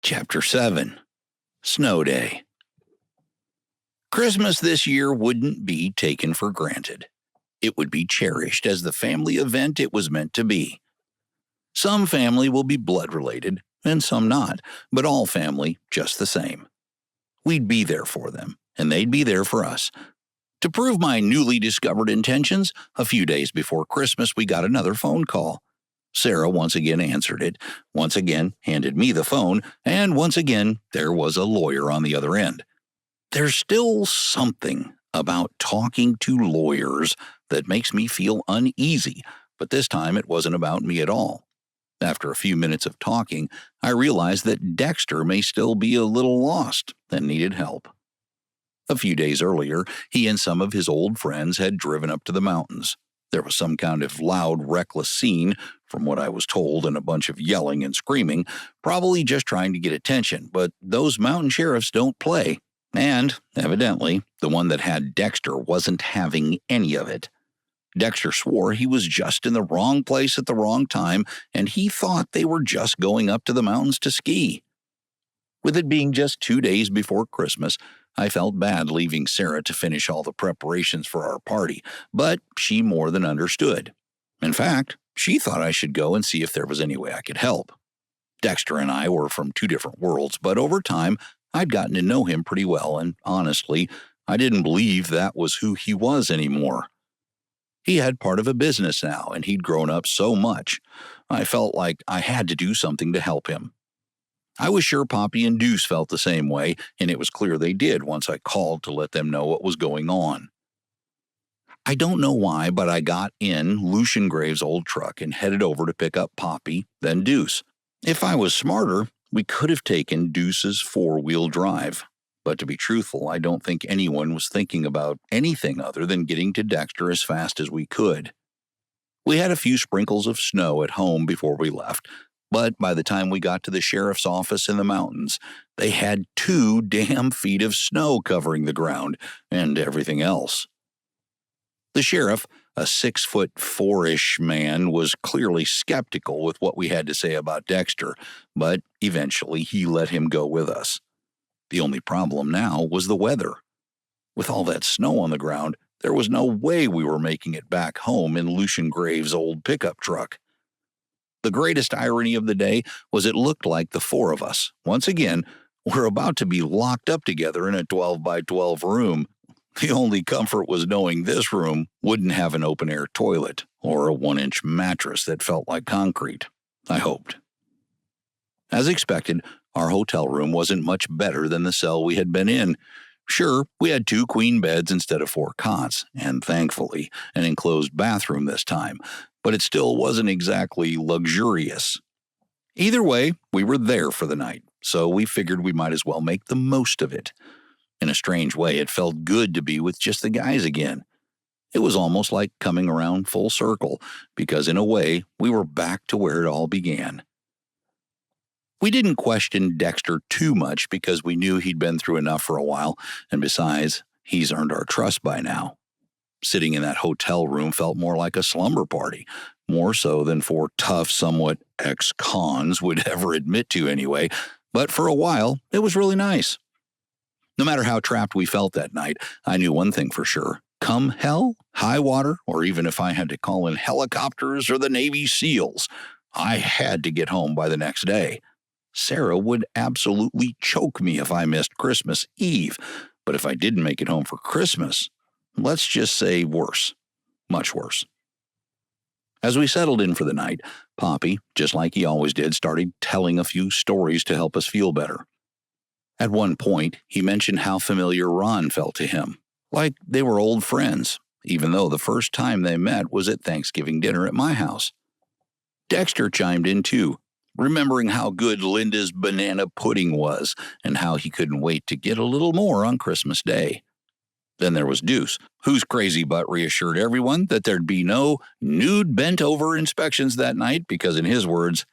Chapter 7. Snow Day. Christmas this year wouldn't be taken for granted. It would be cherished as the family event it was meant to be. Some family will be blood-related, and some not, but all family just the same. We'd be there for them, and they'd be there for us. To prove my newly discovered intentions, a few days before Christmas we got another phone call. Sarah once again answered it, once again handed me the phone, and once again there was a lawyer on the other end. There's still something about talking to lawyers that makes me feel uneasy, but this time it wasn't about me at all. After a few minutes of talking, I realized that Dexter may still be a little lost and needed help. A few days earlier, he and some of his old friends had driven up to the mountains. There was some kind of loud, reckless scene, from what I was told, and a bunch of yelling and screaming, probably just trying to get attention, but those mountain sheriffs don't play. And, evidently, the one that had Dexter wasn't having any of it. Dexter swore he was just in the wrong place at the wrong time, and he thought they were just going up to the mountains to ski. With it being just 2 days before Christmas, I felt bad leaving Sarah to finish all the preparations for our party, but she more than understood. In fact, she thought I should go and see if there was any way I could help. Dexter and I were from two different worlds, but over time, I'd gotten to know him pretty well, and honestly, I didn't believe that was who he was anymore. He had part of a business now, and he'd grown up so much. I felt like I had to do something to help him. I was sure Poppy and Deuce felt the same way, and it was clear they did once I called to let them know what was going on. I don't know why, but I got in Lucian Graves' old truck and headed over to pick up Poppy, then Deuce. If I was smarter, we could have taken Deuce's four-wheel drive. But to be truthful, I don't think anyone was thinking about anything other than getting to Dexter as fast as we could. We had a few sprinkles of snow at home before we left, but by the time we got to the sheriff's office in the mountains, they had 2 damn feet of snow covering the ground and everything else. The sheriff, a 6'4" man, was clearly skeptical with what we had to say about Dexter, but eventually he let him go with us. The only problem now was the weather. With all that snow on the ground, there was no way we were making it back home in Lucian Graves' old pickup truck. The greatest irony of the day was it looked like the 4 of us, once again, were about to be locked up together in a 12-by-12 room. The only comfort was knowing this room wouldn't have an open-air toilet or a 1-inch mattress that felt like concrete. I hoped. As expected, our hotel room wasn't much better than the cell we had been in. Sure, we had 2 queen beds instead of 4 cots, and thankfully, an enclosed bathroom this time, but it still wasn't exactly luxurious. Either way, we were there for the night, so we figured we might as well make the most of it. In a strange way, it felt good to be with just the guys again. It was almost like coming around full circle, because in a way, we were back to where it all began. We didn't question Dexter too much because we knew he'd been through enough for a while, and besides, he's earned our trust by now. Sitting in that hotel room felt more like a slumber party, more so than 4 tough, somewhat ex-cons would ever admit to anyway, but for a while, it was really nice. No matter how trapped we felt that night, I knew one thing for sure. Come hell, high water, or even if I had to call in helicopters or the Navy SEALs, I had to get home by the next day. Sarah would absolutely choke me if I missed Christmas Eve, but if I didn't make it home for Christmas, let's just say worse. Much worse. As we settled in for the night, Poppy, just like he always did, started telling a few stories to help us feel better. At one point, he mentioned how familiar Ron felt to him, like they were old friends, even though the first time they met was at Thanksgiving dinner at my house. Dexter chimed in too, remembering how good Linda's banana pudding was and how he couldn't wait to get a little more on Christmas Day. Then there was Deuce, whose crazy butt reassured everyone that there'd be no nude bent-over inspections that night because, in his words,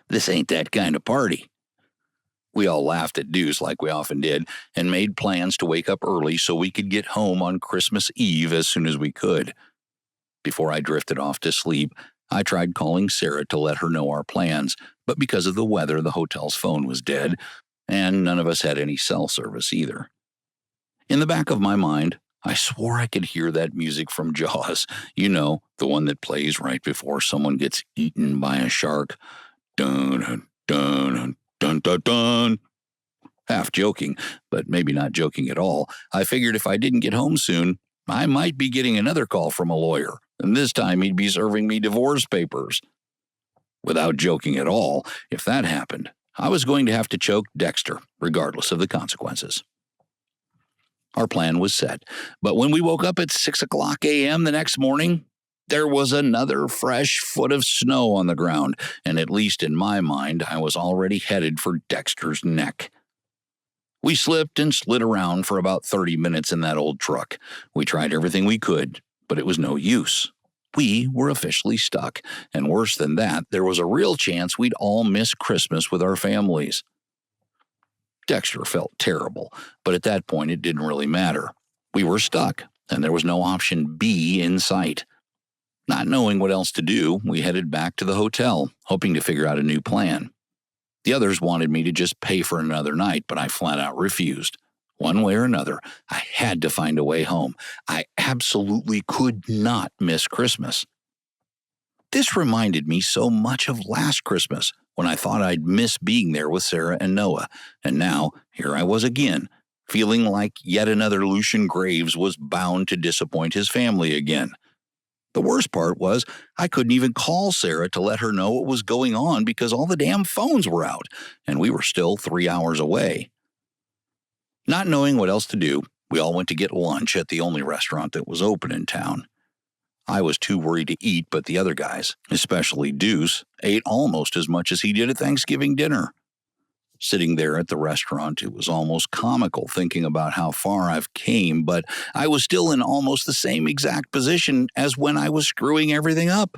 this ain't that kind of party. We all laughed at Deuce like we often did and made plans to wake up early so we could get home on Christmas Eve as soon as we could. Before I drifted off to sleep, I tried calling Sarah to let her know our plans, but because of the weather, the hotel's phone was dead, and none of us had any cell service either. In the back of my mind, I swore I could hear that music from Jaws. You know, the one that plays right before someone gets eaten by a shark. Dun, dun, dun, dun, dun. Half joking, but maybe not joking at all, I figured if I didn't get home soon, I might be getting another call from a lawyer, and this time he'd be serving me divorce papers. Without joking at all, if that happened, I was going to have to choke Dexter, regardless of the consequences. Our plan was set, but when we woke up at 6 o'clock a.m. the next morning, there was another fresh foot of snow on the ground, and at least in my mind, I was already headed for Dexter's neck. We slipped and slid around for about 30 minutes in that old truck. We tried everything we could, but it was no use. We were officially stuck, and worse than that, there was a real chance we'd all miss Christmas with our families. Dexter felt terrible, but at that point it didn't really matter. We were stuck, and there was no option B in sight. Not knowing what else to do, we headed back to the hotel, hoping to figure out a new plan. The others wanted me to just pay for another night, but I flat out refused. One way or another, I had to find a way home. I absolutely could not miss Christmas. This reminded me so much of last Christmas, when I thought I'd miss being there with Sarah and Noah, and now here I was again, feeling like yet another Lucian Graves was bound to disappoint his family again. The worst part was I couldn't even call Sarah to let her know what was going on because all the damn phones were out, and we were still 3 hours away. Not knowing what else to do, we all went to get lunch at the only restaurant that was open in town. I was too worried to eat, but the other guys, especially Deuce, ate almost as much as he did at Thanksgiving dinner. Sitting there at the restaurant, it was almost comical thinking about how far I've came, but I was still in almost the same exact position as when I was screwing everything up.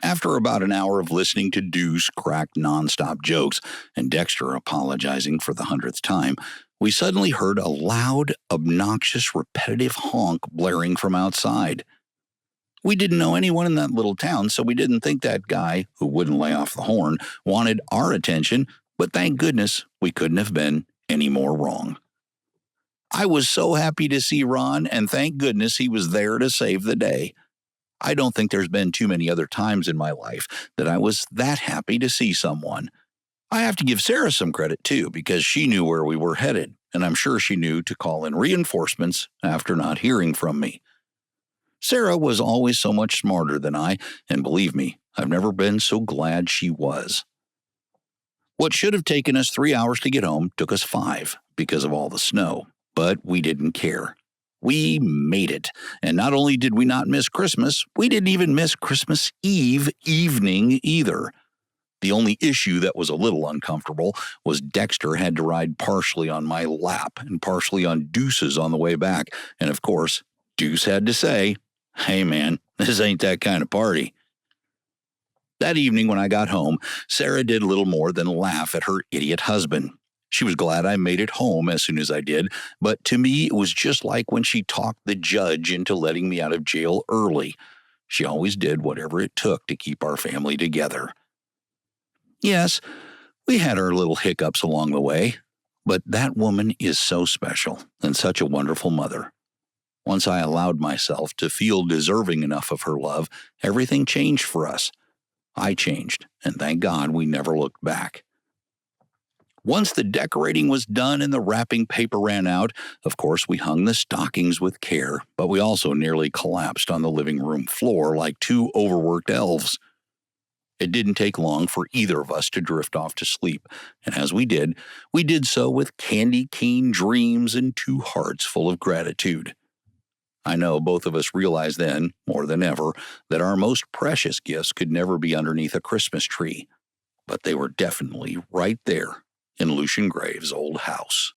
After about an hour of listening to Deuce crack nonstop jokes and Dexter apologizing for the 100th time, we suddenly heard a loud, obnoxious, repetitive honk blaring from outside. We didn't know anyone in that little town, so we didn't think that guy, who wouldn't lay off the horn, wanted our attention, but thank goodness we couldn't have been any more wrong. I was so happy to see Ron, and thank goodness he was there to save the day. I don't think there's been too many other times in my life that I was that happy to see someone. I have to give Sarah some credit, too, because she knew where we were headed, and I'm sure she knew to call in reinforcements after not hearing from me. Sarah was always so much smarter than I, and believe me, I've never been so glad she was. What should have taken us 3 hours to get home took us 5 because of all the snow, but we didn't care. We made it, and not only did we not miss Christmas, we didn't even miss Christmas Eve evening either. The only issue that was a little uncomfortable was Dexter had to ride partially on my lap and partially on Deuce's on the way back, and of course, Deuce had to say, "Hey man, this ain't that kind of party." That evening when I got home, Sarah did little more than laugh at her idiot husband. She was glad I made it home as soon as I did, but to me it was just like when she talked the judge into letting me out of jail early. She always did whatever it took to keep our family together. Yes, we had our little hiccups along the way, but that woman is so special and such a wonderful mother. Once I allowed myself to feel deserving enough of her love, everything changed for us. I changed, and thank God we never looked back. Once the decorating was done and the wrapping paper ran out, of course we hung the stockings with care, but we also nearly collapsed on the living room floor like 2 overworked elves. It didn't take long for either of us to drift off to sleep, and as we did so with candy cane dreams and 2 hearts full of gratitude. I know both of us realized then, more than ever, that our most precious gifts could never be underneath a Christmas tree, but they were definitely right there in Lucian Graves' old house.